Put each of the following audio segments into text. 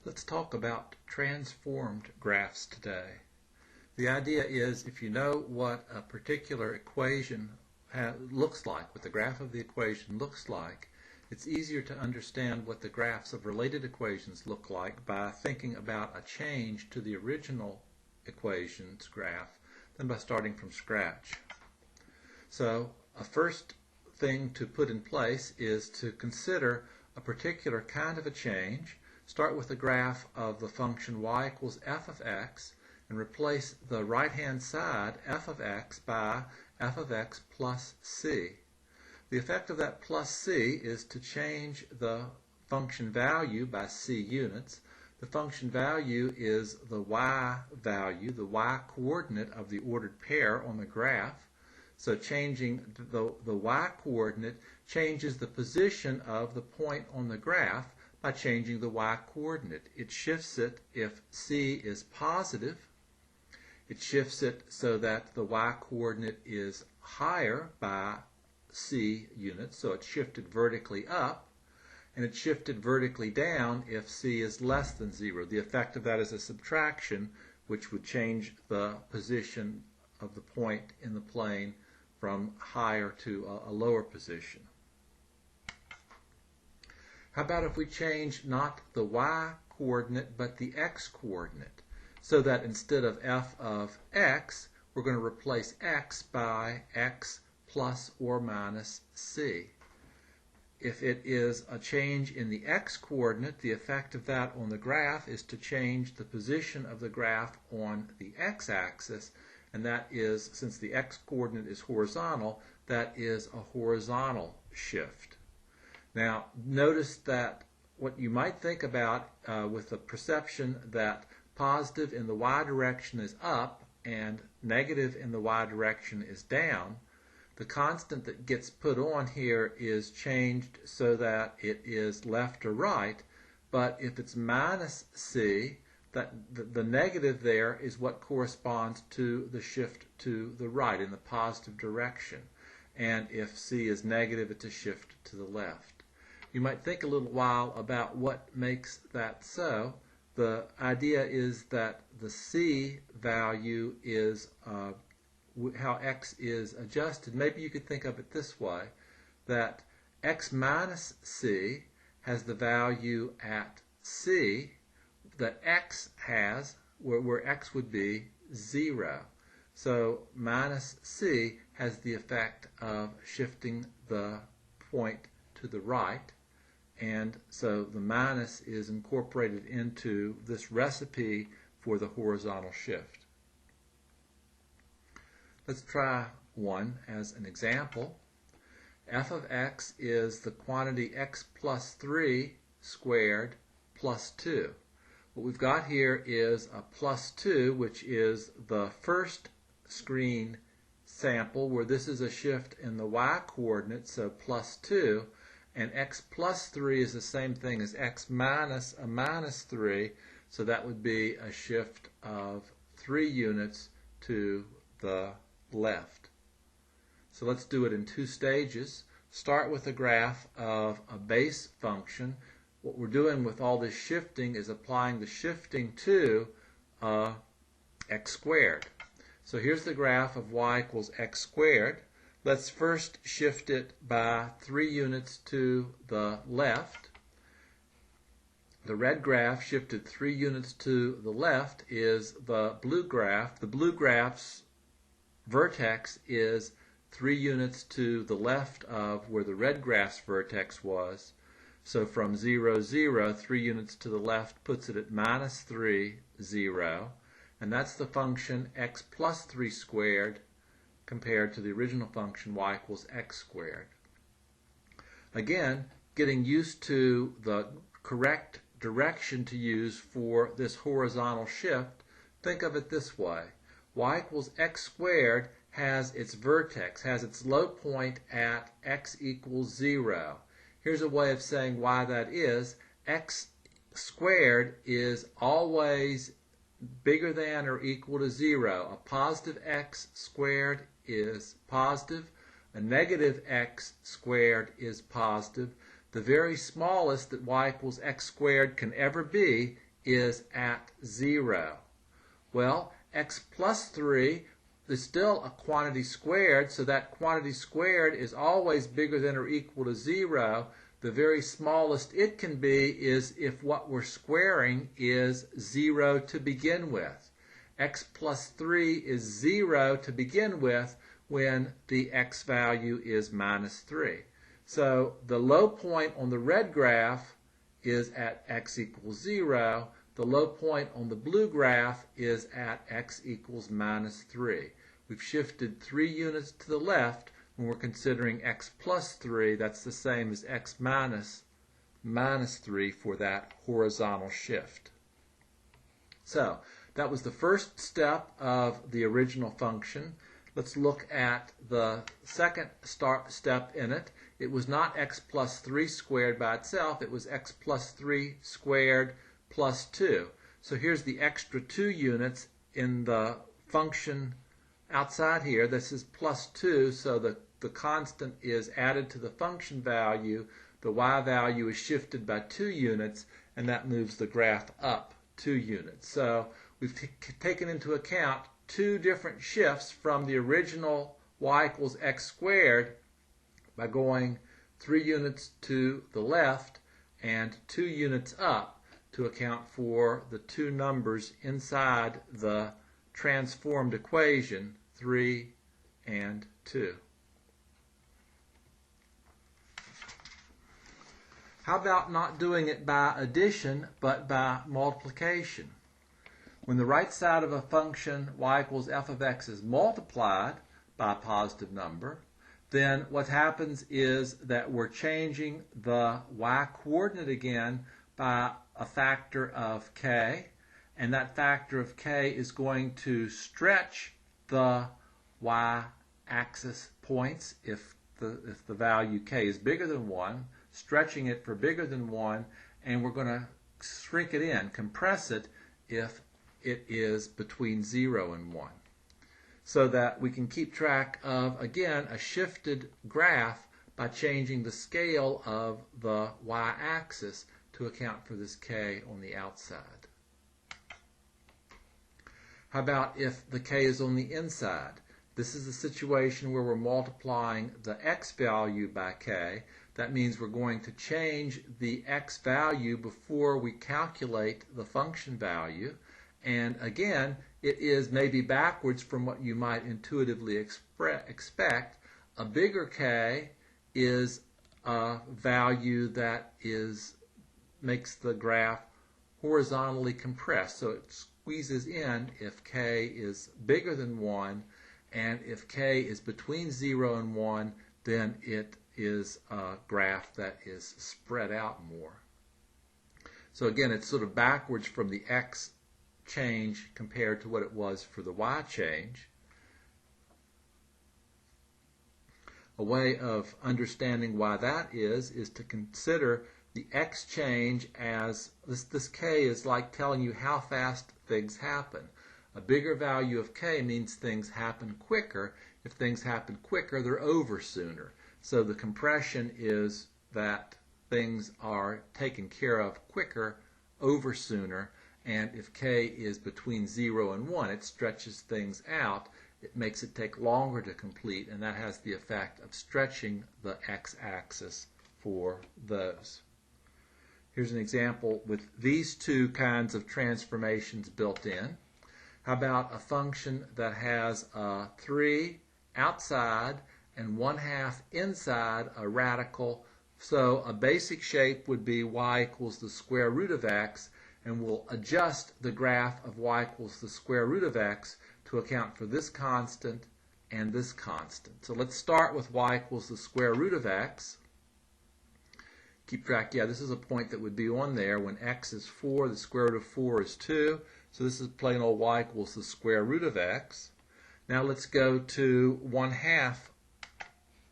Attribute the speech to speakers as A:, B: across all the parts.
A: Let's talk about transformed graphs today. The idea is if you know what a particular equation looks like, what the graph of the equation looks like, it's easier to understand what the graphs of related equations look like by thinking about a change to the original equation's graph than by starting from scratch. So a first thing to put in place is to consider a particular kind of a change. Start with a graph of the function y equals f of x and replace the right-hand side f of x by f of x plus c. The effect of that plus c is to change the function value by c units. The function value is the y value, the y coordinate of the ordered pair on the graph. So changing the y coordinate changes the position of the point on the graph by changing the y coordinate. It shifts it if c is positive. It shifts it so that the y coordinate is higher by c units, so it's shifted vertically up, and it's shifted vertically down if c is less than 0. The effect of that is a subtraction, which would change the position of the point in the plane from higher to a lower position. How about if we change not the y coordinate but the x coordinate, so that instead of f of x, we're going to replace x by x plus or minus c. If it is a change in the x coordinate, the effect of that on the graph is to change the position of the graph on the x-axis, and that is, since the x coordinate is horizontal, that is a horizontal shift. Now, notice that what you might think about with the perception that positive in the y direction is up and negative in the y direction is down, the constant that gets put on here is changed so that it is left or right, but if it's minus c, that the negative there is what corresponds to the shift to the right in the positive direction. And if c is negative, it's a shift to the left. You might think a little while about what makes that so. The idea is that the c value is how x is adjusted. Maybe you could think of it this way, that x minus c has the value at c that x has, where x would be 0. So minus c has the effect of shifting the point to the right, and so the minus is incorporated into this recipe for the horizontal shift. Let's try one as an example. F of x is the quantity x plus 3 squared plus 2. What we've got here is a plus 2, which is the first screen sample where this is a shift in the y coordinate, so plus 2, and x plus 3 is the same thing as x minus a minus 3, so that would be a shift of 3 units to the left. So let's do it in 2 stages. Start with a graph of a base function. What we're doing with all this shifting is applying the shifting to x squared. So here's the graph of y equals x squared. Let's first shift it by 3 units to the left. The red graph shifted 3 units to the left is the blue graph. The blue graph's vertex is 3 units to the left of where the red graph's vertex was. So from 0, 0, 3 units to the left puts it at minus 3, 0. And that's the function x plus 3 squared compared to the original function y equals x squared. Again, getting used to the correct direction to use for this horizontal shift, think of it this way. Y equals x squared has its vertex, has its low point at x equals 0. Here's a way of saying why that is. X squared is always bigger than or equal to 0. A positive x squared is positive. A negative x squared is positive. The very smallest that y equals x squared can ever be is at 0. Well, x plus 3 is still a quantity squared, so that quantity squared is always bigger than or equal to 0. The very smallest it can be is if what we're squaring is 0 to begin with. X plus 3 is 0 to begin with when the x value is minus 3. So the low point on the red graph is at x equals 0. The low point on the blue graph is at x equals minus 3. We've shifted 3 units to the left when we're considering x plus 3. That's the same as x minus 3 for that horizontal shift. So that was the first step of the original function. Let's look at the second step in it. It was not x plus 3 squared by itself. It was x plus 3 squared plus 2. So here's the extra 2 units in the function outside here. This is plus 2, so the constant is added to the function value. The y value is shifted by 2 units, and that moves the graph up 2 units. So we've taken into account 2 different shifts from the original y equals x squared by going 3 units to the left and 2 units up to account for the 2 numbers inside the transformed equation, 3 and 2. How about not doing it by addition but by multiplication? When the right side of a function y equals f of x is multiplied by a positive number, then what happens is that we're changing the y coordinate again by a factor of k, and that factor of k is going to stretch the y-axis points if the value k is bigger than 1, stretching it for bigger than 1, and we're going to shrink it in, compress it, if it is between 0 and 1. So that we can keep track of, again, a shifted graph by changing the scale of the y-axis to account for this k on the outside. How about if the k is on the inside? This is a situation where we're multiplying the x value by k. That means we're going to change the x value before we calculate the function value. And again, it is maybe backwards from what you might intuitively expect. A bigger k is a value that makes the graph horizontally compressed. So it squeezes in if k is bigger than 1, and if k is between 0 and 1, then it is a graph that is spread out more. So again, it's sort of backwards from the x change compared to what it was for the y change. A way of understanding why that is to consider the x change as this k is like telling you how fast things happen. A bigger value of k means things happen quicker. If things happen quicker, they're over sooner. So the compression is that things are taken care of quicker, over sooner, and if k is between 0 and 1, it stretches things out. It makes it take longer to complete, and that has the effect of stretching the x-axis for those. Here's an example with these 2 kinds of transformations built in. How about a function that has a 3 outside and 1/2 inside a radical? So a basic shape would be y equals the square root of x, and we'll adjust the graph of y equals the square root of x to account for this constant and this constant. So let's start with y equals the square root of x. Keep track, yeah, this is a point that would be on there when x is 4, the square root of 4 is 2. So this is plain old y equals the square root of x. Now let's go to 1/2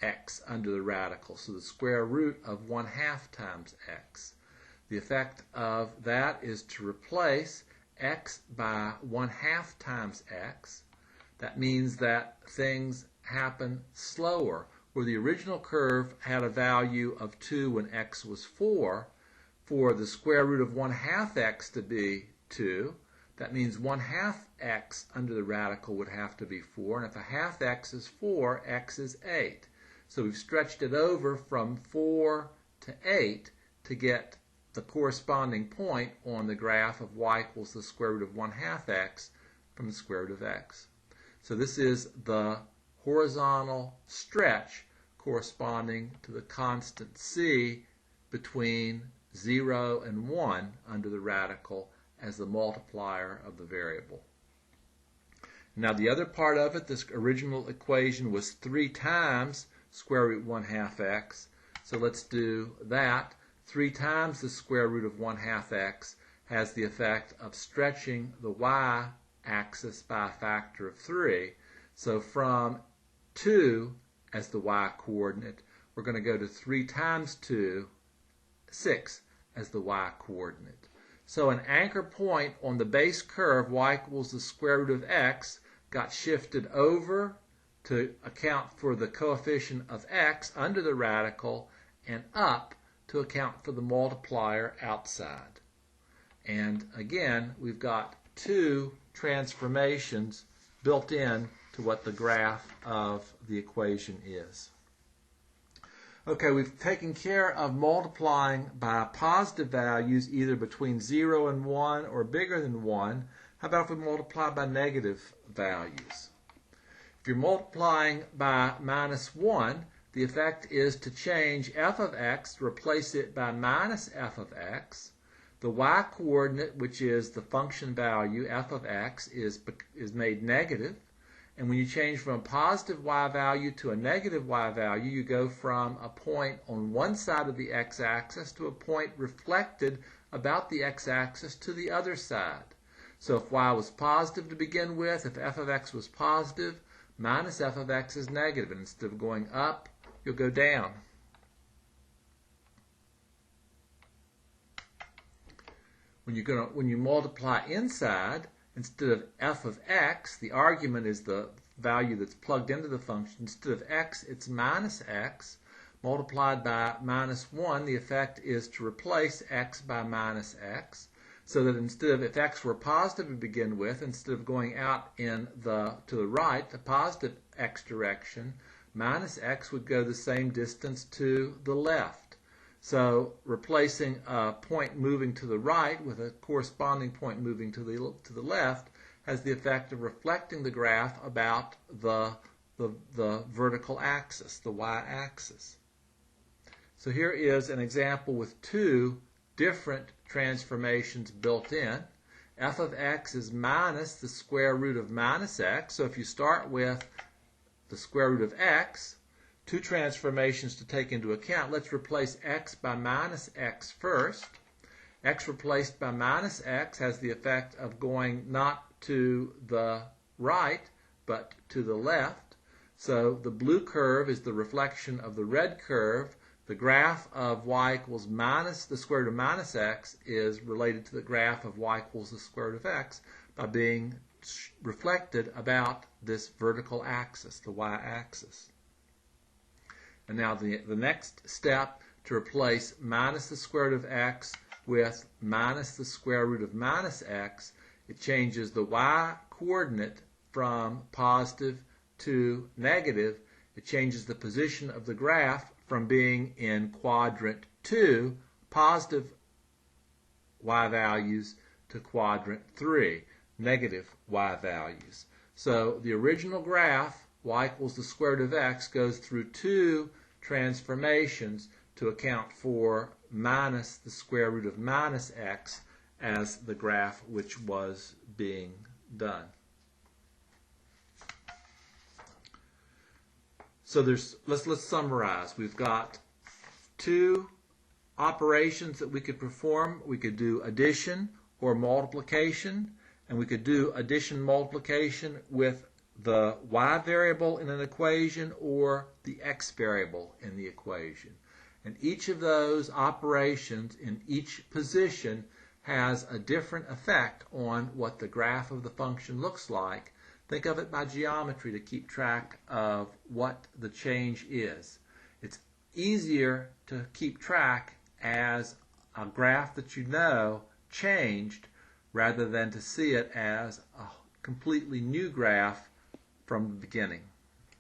A: x under the radical. So the square root of 1/2 times x. The effect of that is to replace x by 1/2 times x. That means that things happen slower. Where the original curve had a value of 2 when x was 4, for the square root of 1/2 x to be 2. That means 1/2 x under the radical would have to be 4. And if 1/2 x is 4, x is 8. So we've stretched it over from 4 to 8 to get the corresponding point on the graph of y equals the square root of 1/2 x from the square root of x. So this is the horizontal stretch corresponding to the constant c between 0 and 1 under the radical as the multiplier of the variable. Now the other part of it, this original equation was 3 times square root 1/2 x. So let's do that. 3 times the square root of 1/2 x has the effect of stretching the y-axis by a factor of 3. So from 2 as the y-coordinate, we're going to go to 3 times 2, 6 as the y-coordinate. So an anchor point on the base curve, y equals the square root of x, got shifted over to account for the coefficient of x under the radical and up to account for the multiplier outside. And again, we've got 2 transformations built in to what the graph of the equation is. Okay, we've taken care of multiplying by positive values either between 0 and 1 or bigger than 1. How about if we multiply by negative values? If you're multiplying by -1, the effect is to change f of x, replace it by minus f of x. The y-coordinate, which is the function value, f of x, is made negative. And when you change from a positive y value to a negative y value, you go from a point on one side of the x-axis to a point reflected about the x-axis to the other side. So if y was positive to begin with, if f of x was positive, minus f of x is negative. And instead of going up, you'll go down. When you multiply inside, instead of f of x, the argument is the value that's plugged into the function. Instead of x, it's minus x. Multiplied by -1, the effect is to replace x by minus x. So that instead of, if x were positive to begin with, instead of going out to the right, the positive x direction, minus x would go the same distance to the left. So replacing a point moving to the right with a corresponding point moving to the left has the effect of reflecting the graph about the vertical axis, the y-axis. So here is an example with 2 different transformations built in. F of x is minus the square root of minus x. So if you start with the square root of x, 2 transformations to take into account. Let's replace x by minus x first. X replaced by minus x has the effect of going not to the right, but to the left. So the blue curve is the reflection of the red curve. The graph of y equals minus the square root of minus x is related to the graph of y equals the square root of x by being reflected about this vertical axis, the y-axis. And now the next step, to replace minus the square root of x with minus the square root of minus x, it changes the y-coordinate from positive to negative. It changes the position of the graph from being in quadrant 2, positive y values, to quadrant 3, negative y values. So the original graph, y equals the square root of x, goes through 2 transformations to account for minus the square root of minus x as the graph which was being done. So let's summarize. We've got 2 operations that we could perform. We could do addition or multiplication, and we could do addition multiplication with the y variable in an equation or the x variable in the equation. And each of those operations in each position has a different effect on what the graph of the function looks like. Think of it by geometry to keep track of what the change is. It's easier to keep track as a graph that you know changed rather than to see it as a completely new graph from the beginning.